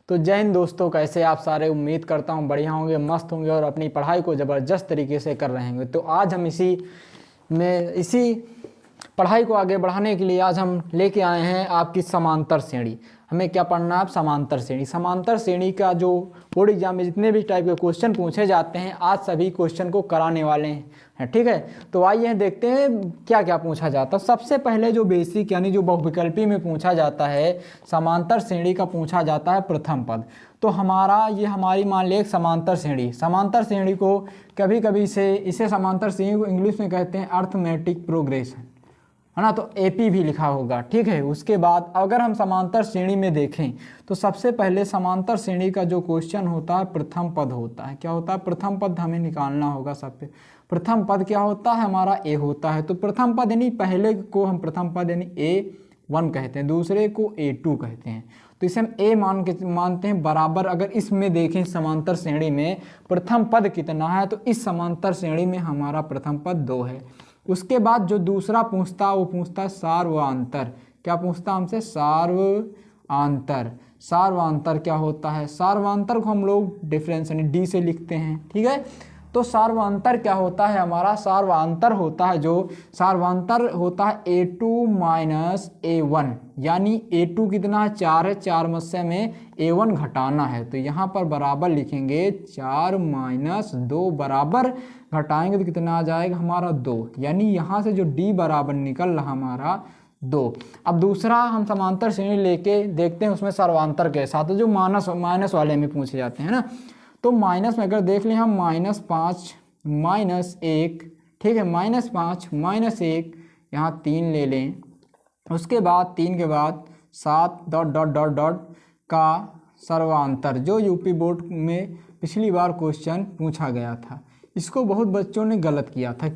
तो जय हिंद दोस्तों, कैसे आप सारे। उम्मीद करता हूँ बढ़िया होंगे, मस्त होंगे और अपनी पढ़ाई को ज़बरदस्त तरीके से कर रहे होंगे। तो आज हम इसी पढ़ाई को आगे बढ़ाने के लिए आज हम लेके आए हैं आपकी समांतर श्रेणी। हमें क्या पढ़ना है? समांतर श्रेणी। समांतर श्रेणी का जो बोर्ड एग्जाम में जितने भी टाइप के क्वेश्चन पूछे जाते हैं, आज सभी क्वेश्चन को कराने वाले हैं। ठीक है, तो आइए देखते हैं क्या क्या पूछा जाता है। सबसे पहले जो बेसिक यानी जो बहुविकल्पी में पूछा जाता है, समांतर श्रेणी का पूछा जाता है प्रथम पद। तो हमारी मान ली एक समांतर श्रेणी। समांतर श्रेणी को कभी कभी इसे समांतर श्रेणी को इंग्लिश में कहते हैं अर्थमेटिक प्रोग्रेशन, है ना। तो एपी भी लिखा होगा, ठीक है। उसके बाद अगर हम समांतर श्रेणी में देखें तो सबसे पहले समांतर श्रेणी का जो क्वेश्चन होता है प्रथम पद होता है। क्या होता है? प्रथम पद हमें निकालना होगा। सबसे प्रथम पद क्या होता है? हमारा ए होता है। तो प्रथम पद यानी पहले को हम प्रथम पद यानी A1 कहते हैं, दूसरे को A2 कहते हैं। तो इसे हम ए मानते हैं बराबर। अगर इसमें देखें समांतर श्रेणी में प्रथम पद कितना है, तो इस समांतर श्रेणी में हमारा प्रथम पद 2 है। उसके बाद जो दूसरा पूछता है वो पूछता है सार्वआंतर। क्या पूछता है हमसे? सार्वआंतर। सार्वआंतर क्या होता है? सार्वआंतर को हम लोग डिफरेंस यानी डी से लिखते हैं, ठीक है। तो सार्वआंतर क्या होता है हमारा? सार्वआंतर होता है A2 माइनस A1, यानी A2 कितना है? 4 है, 4 मस्से में A1 घटाना है। तो यहाँ पर बराबर लिखेंगे 4 माइनस 2 बराबर घटाएंगे तो कितना आ जाएगा हमारा? 2। यानी यहाँ से जो D बराबर निकल रहा हमारा 2। अब दूसरा हम समांतर श्रेणी लेके देखते हैं उसमें सर्वांतर के साथ, जो माइनस वाले में पूछे जाते हैं ना। तो माइनस में अगर देख लें हम -5 -1, ठीक है, -5 -1, यहाँ 3 ले लें। उसके बाद 3 के बाद 7 ... का सर्वांतर, जो यूपी बोर्ड में पिछली बार क्वेश्चन पूछा गया था। इसको बहुत बच्चों ने गलत किया था।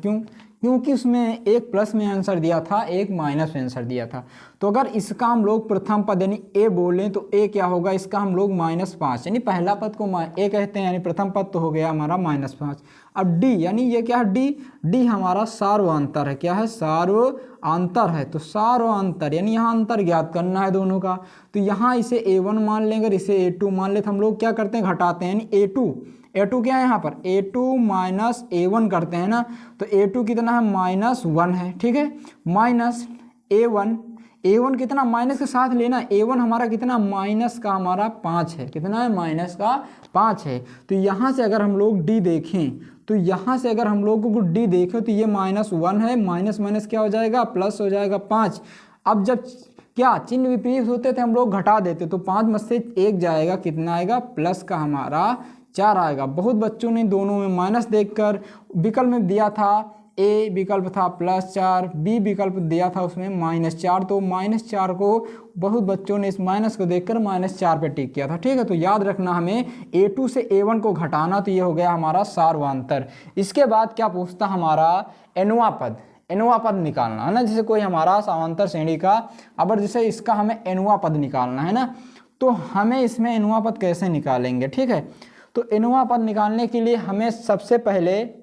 क्योंकि उसमें एक प्लस में आंसर दिया था, एक माइनस में आंसर दिया था। तो अगर इसका हम लोग प्रथम पद यानी ए बोलें तो ए क्या होगा? इसका हम लोग -5 यानी पहला पद को ए कहते हैं, यानी प्रथम पद तो हो गया हमारा -5। अब डी यानी ये क्या है? डी हमारा सार्वआंतर है। क्या है? सार्वआंतर है। तो सार्वआंतर यानी यहाँ अंतर ज्ञात करना है दोनों का। तो यहाँ इसे A1 मान लेंगे, अगर इसे A2 मान ले तो हम लोग क्या करते हैं? घटाते हैं, यानी A2 क्या है यहाँ पर? A2 माइनस A1 करते हैं ना। तो A2 कितना है? -1 है, ठीक है। माइनस A1 कितना? माइनस के साथ लेना। A1 हमारा कितना? माइनस का हमारा 5 है। कितना है? माइनस का 5 है। तो यहाँ से अगर हम लोग D देखें तो यहाँ से अगर हम लोग को D देखें तो ये -1 है, माइनस माइनस क्या हो जाएगा? प्लस हो जाएगा 5। अब जब क्या चिन्ह विपरीत होते थे हम लोग घटा देते, तो 5 में से 1 जाएगा, कितना आएगा? प्लस का हमारा 4 आएगा। बहुत बच्चों ने दोनों में माइनस देखकर विकल्प में दिया था, ए विकल्प था +4, बी विकल्प दिया था उसमें -4। तो -4 को बहुत बच्चों ने इस माइनस को देखकर -4 पे टिक किया था, ठीक है। तो याद रखना हमें A2 से A1 को घटाना। तो ये हो गया हमारा सार्वआंतर। इसके बाद क्या पूछता हमारा? एनुआ पद निकालना है ना। जैसे कोई हमारा समांतर श्रेणी का, अब जैसे इसका हमें एनुआ पद निकालना है ना, तो हमें इसमें एनुआ पद कैसे निकालेंगे? ठीक है, तो एनुआ पद निकालने के लिए हमें सबसे पहले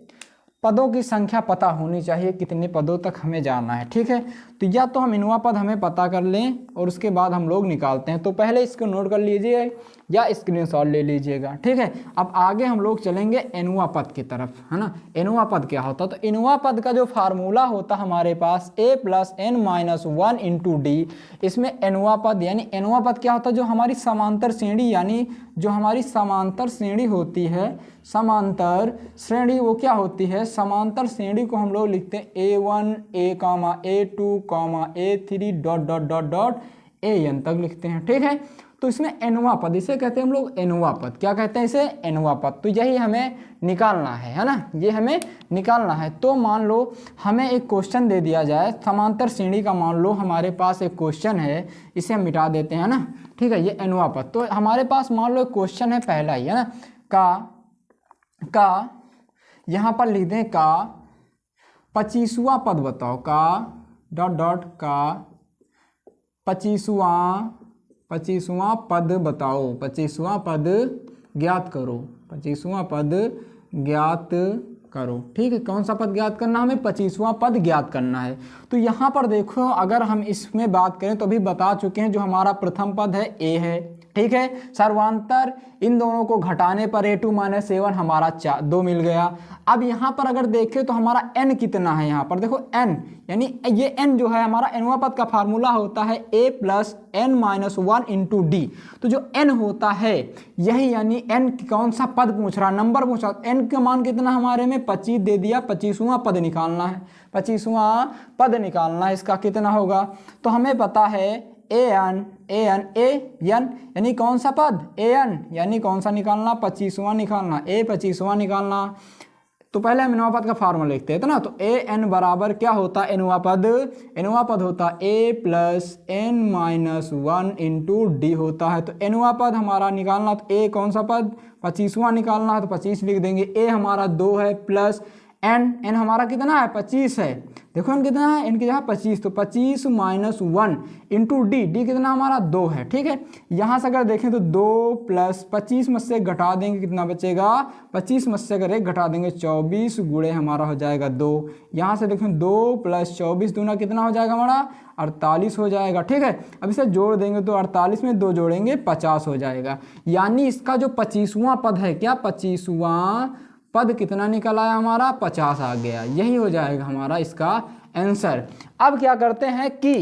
पदों की संख्या पता होनी चाहिए, कितने पदों तक हमें जाना है, ठीक है। तो या तो हम एनुआ पद हमें पता कर लें और उसके बाद हम लोग निकालते हैं। तो पहले इसको नोट कर लीजिए या स्क्रीनशॉट ले लीजिएगा, ठीक है। अब आगे हम लोग चलेंगे एनुआ पद की तरफ, है ना। एनुआ पद क्या होता है? तो एनुआ पद का जो फार्मूला होता हमारे पास A + n - 1 × D। इसमें एनुआ पद यानी एनुआ पद क्या होता है? जो हमारी समांतर श्रेणी यानी जो हमारी समांतर श्रेणी होती है, समांतर श्रेणी वो क्या होती है? समांतर श्रेणी को हम लोग लिखते हैं A1 A, A2 A3 ... AN तक लिखते हैं, ठीक है। तो इसमें एनुआ पद, इसे कहते हैं हम लोग एनुआ पद। क्या कहते हैं इसे? एनुआ पद। तो यही हमें निकालना है ना, ये हमें निकालना है। तो मान लो हमें एक क्वेश्चन दे दिया जाए समांतर श्रेणी का, मान लो हमारे पास एक क्वेश्चन है, इसे हम मिटा देते हैं ना, ठीक है। ये एनुआ पद। तो हमारे पास मान लो एक क्वेश्चन है पहला ही, है ना, का यहाँ पर लिख दें का 25वां पद बताओ। का ... का 25वां पद बताओ। 25वां पद ज्ञात करो। 25वां पद ज्ञात करो, ठीक है। कौन सा पद ज्ञात करना? हमें 25वां पद ज्ञात करना है। तो यहाँ पर देखो, अगर हम इसमें बात करें तो अभी बता चुके हैं, जो हमारा प्रथम पद है A है, ठीक है। सर्वांतर इन दोनों को घटाने पर a2 - a1 हमारा 2 मिल गया। अब यहाँ पर अगर देखें तो हमारा n कितना है, यहाँ पर देखो n, यानी ये n जो है हमारा nवां पद का फार्मूला होता है a + n - 1 × d। तो जो n होता है यही, यानी n कौन सा पद पूछ रहा, नंबर पूछ रहा, n का मान कितना हमारे में 25 दे दिया, 25वां पद निकालना है, 25वां पद निकालना है, इसका कितना होगा। तो हमें पता है an यानी कौन सा पद an, यानी कौन सा निकालना, 25वां निकालना, a 25वां निकालना। तो पहले हम नवा पद का फार्मूला लिखते हैं, तो ना, तो an बराबर क्या होता है, नवा पद होता है a + n - 1 × d होता है। तो नवा पद हमारा निकालना, तो a कौन सा पद 25वां निकालना है, तो 25 लिख देंगे, a हमारा 2 है प्लस n हमारा कितना है 25 है, देखो n कितना है, n की जगह 25, तो 25 - 1 × d कितना हमारा 2 है, ठीक है। यहाँ से अगर देखें तो 2 + 25 में से घटा देंगे कितना बचेगा, 25 में से अगर 1 घटा देंगे 24 गुणे हमारा हो जाएगा 2। यहाँ से देखें 2 + 24 दूना कितना हो जाएगा हमारा 48 हो जाएगा, ठीक है। अब इसे जोड़ देंगे तो 48 में 2 जोड़ेंगे 50 हो जाएगा। यानी इसका जो 25वां पद है, क्या 25वां पद कितना निकल आया हमारा 50 आ गया, यही हो जाएगा हमारा इसका आंसर। अब क्या करते हैं कि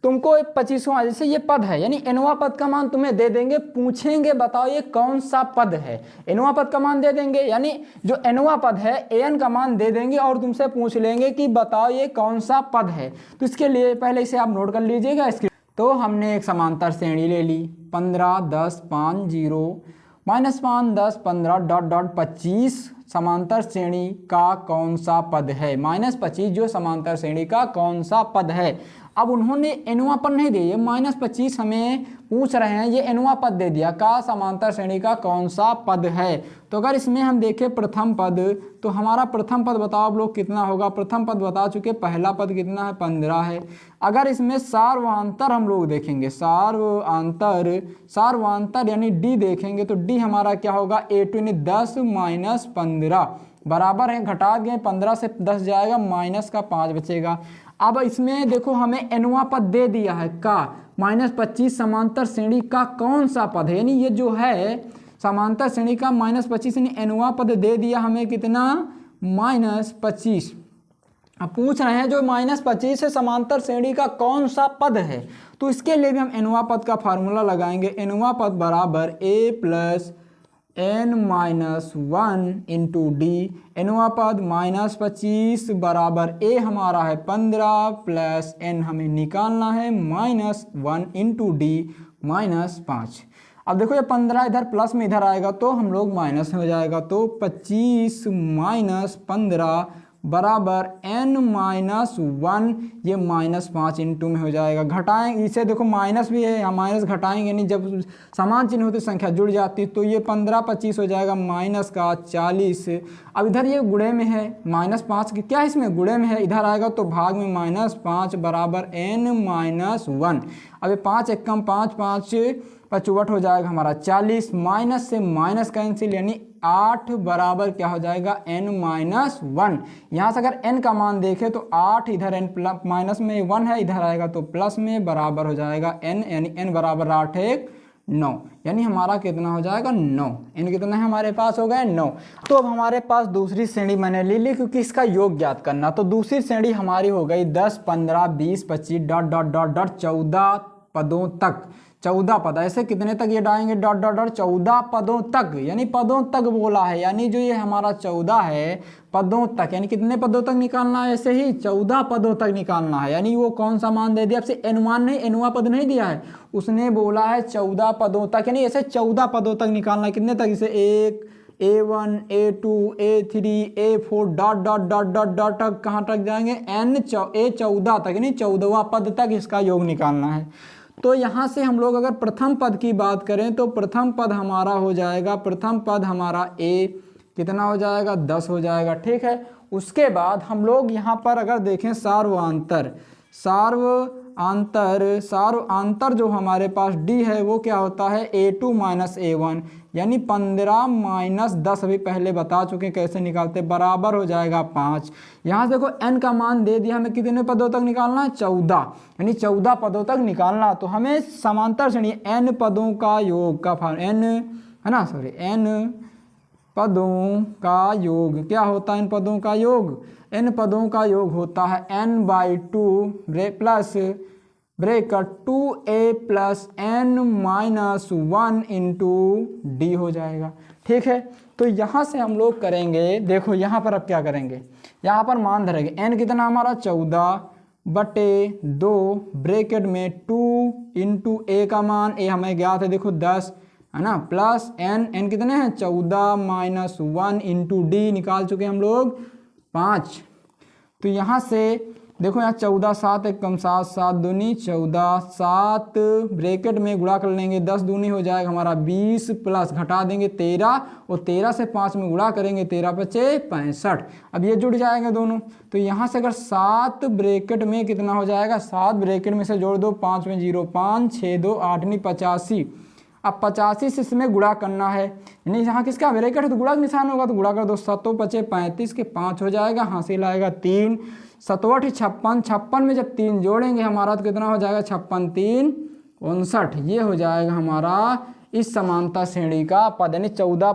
तुमको 25वां, जैसे ये पद है यानी nवां पद का मान तुम्हें दे देंगे, पूछेंगे बताओ ये कौन सा पद है, nवां पद का मान दे देंगे, यानी जो nवां पद है an का मान दे देंगे और तुमसे पूछ लेंगे कि बताओ ये कौन सा पद है। तो इसके लिए पहले इसे आप नोट कर लीजिएगा। इसके तो हमने एक समांतर श्रेणी ले ली, 15 10 5 0 -5 10 15 ... 25 समांतर श्रेणी का कौन सा पद है, -25 जो समांतर श्रेणी का कौन सा पद है। अब उन्होंने nवां पद नहीं दिया, -25 हमें पूछ रहे हैं, ये nवां पद दे दिया का समांतर श्रेणी का कौन सा पद है। तो अगर इसमें हम देखें प्रथम पद, तो हमारा प्रथम पद बताओ आप लोग कितना होगा, प्रथम पद बता चुके, पहला पद कितना है 15 है। अगर इसमें सार्वंतर हम लोग देखेंगे, सार्वंतर यानी d देखेंगे, तो d हमारा क्या होगा a2 यानी 10 - 15 बराबर है, घटा गए 15 से 10 जाएगा, माइनस का 5 बचेगा। अब इसमें देखो हमें nवां पद दे दिया है का -25 समांतर श्रेणी का कौन सा पद है, यानी ये जो है समांतर श्रेणी का -25 यानी nवां पद दे दिया हमें कितना -25। अब पूछ रहे हैं जो -25 है समांतर श्रेणी का कौन सा पद है, तो इसके लिए भी हम nवां पद का फार्मूला लगाएंगे। nवां पद बराबर a + n - 1 × d। nवां पद -25 बराबर a हमारा है 15 प्लस n हमें निकालना है -1 × d -5। अब देखो ये 15 इधर प्लस में इधर आएगा तो हम लोग माइनस हो जाएगा, तो 25 - 15 बराबर n - 1, ये -5 × में हो जाएगा। घटाएं इसे, देखो माइनस भी है, हम माइनस घटाएंगे नहीं, जब समान चिन्ह होते संख्या जुड़ जाती, तो ये 15 25 हो जाएगा -40। अब इधर ये गुणे में है -5 की, क्या इसमें गुणे में है, इधर आएगा तो भाग में -5 बराबर n - 1। अब ये 5 × 5 5 55 हो जाएगा हमारा 40, माइनस से माइनस कैंसिल, यानी 8 बराबर क्या हो जाएगा n - 1। यहाँ से अगर n का मान देखें तो 8 इधर n माइनस में 1 है, इधर आएगा तो प्लस में बराबर हो जाएगा n, यानी n बराबर 8 1 9, यानी हमारा कितना हो जाएगा 9। n कितना है हमारे पास हो गया 9। तो अब हमारे पास दूसरी श्रेणी मैंने ले ली, क्योंकि इसका योग ज्ञात करना। तो दूसरी श्रेणी हमारी हो गई 10 15 20 25 ... 14 पदों तक, 14 पद, ऐसे कितने तक ये डालेंगे ... 14 पदों तक, यानी पदों तक बोला है, यानी जो ये हमारा 14 है पदों तक, यानी कितने पदों तक निकालना है, ऐसे ही 14 पदों तक निकालना है। यानी वो कौन सा मान दे दिया आपसे, n1 नहीं, nवां पद नहीं दिया है, उसने बोला है 14 पदों तक, यानी ऐसे 14 पदों तक निकालना है। कितने तक, इसे 1 a1 a2 a3 a4 ... तक कहाँ तक जाएंगे a14 तक, यानी 14वां पद तक इसका योग निकालना है। तो यहाँ से हम लोग अगर प्रथम पद की बात करें तो प्रथम पद हमारा हो जाएगा, प्रथम पद हमारा a कितना हो जाएगा 10 हो जाएगा, ठीक है। उसके बाद हम लोग यहाँ पर अगर देखें सार्वंतर आंतर जो हमारे पास d है वो क्या होता है a2 माइनस a1, यानी 15 माइनस 10 अभी पहले बता चुके हैं कैसे निकालते, बराबर हो जाएगा 5। यहाँ से देखो n का मान दे दिया, हमें कितने पदों तक निकालना है 14, यानी 14 पदों तक निकालना। तो हमें समांतर श्रेणी n पदों का योग का n है ना, सॉरी n पदों का योग क्या होता है, n पदों का योग, n पदों का योग होता है n/2 plus bracket 2a plus n minus 1 into D हो जाएगा। ठीक है, तो यहाँ से हम लोग करेंगे, देखो यहाँ पर अब क्या करेंगे, यहाँ पर मान धरेंगे n कितना हमारा 14/2 ब्रेकेट में 2 इंटू a का मान, a हमें ज्ञात है देखो 10 है ना, प्लस n कितने हैं 14 माइनस 1 इंटू डी निकाल चुके हम लोग 5। तो यहाँ से देखो यहाँ 14 7 एक कम 7 7 दूनी 14 7 ब्रैकेट में गुणा कर लेंगे 10 दूनी हो जाएगा हमारा 20 प्लस घटा देंगे 13 और 13 से 5 में गुणा करेंगे 13 बचे 65। अब ये जुड़ जाएंगे दोनों, तो यहाँ से अगर 7 ब्रैकेट में कितना हो जाएगा, 7 ब्रैकेट में से जोड़ दो 5 में 0 5 6 2 8 नहीं 85। अब 85 से इसमें गुणा करना है, यानी यहाँ किसका ब्रैकेट है तो गुणा का निशान होगा, तो गुणा कर दो 7 बचे 35 के 5 हो जाएगा, हासिल आएगा 3 7 8 56 56 में जब 3 जोड़ेंगे हमारा तो कितना हो जाएगा 56 3 59। ये हो जाएगा हमारा इस समानता श्रेणी का पद, यानी 14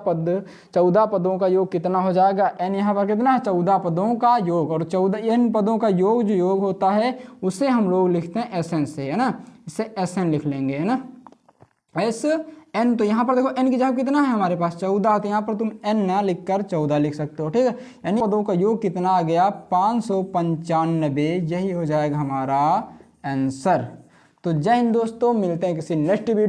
पदों का योग कितना हो जाएगा, n यहाँ पर कितना है 14 पदों का योग, और 14 n पदों का योग जो योग होता है उसे हम लोग लिखते हैं Sn से, है ना, इसे Sn लिख लेंगे, है ना, Sn। तो यहाँ पर देखो n की जगह कितना है हमारे पास 14, तो यहाँ पर तुम n ना लिख कर 14 लिख सकते हो। ठीक है, यानी पदों का योग कितना आ गया 595, यही हो जाएगा हमारा आंसर। तो जय हिंद दोस्तों, मिलते हैं किसी नेक्स्ट वीडियो में।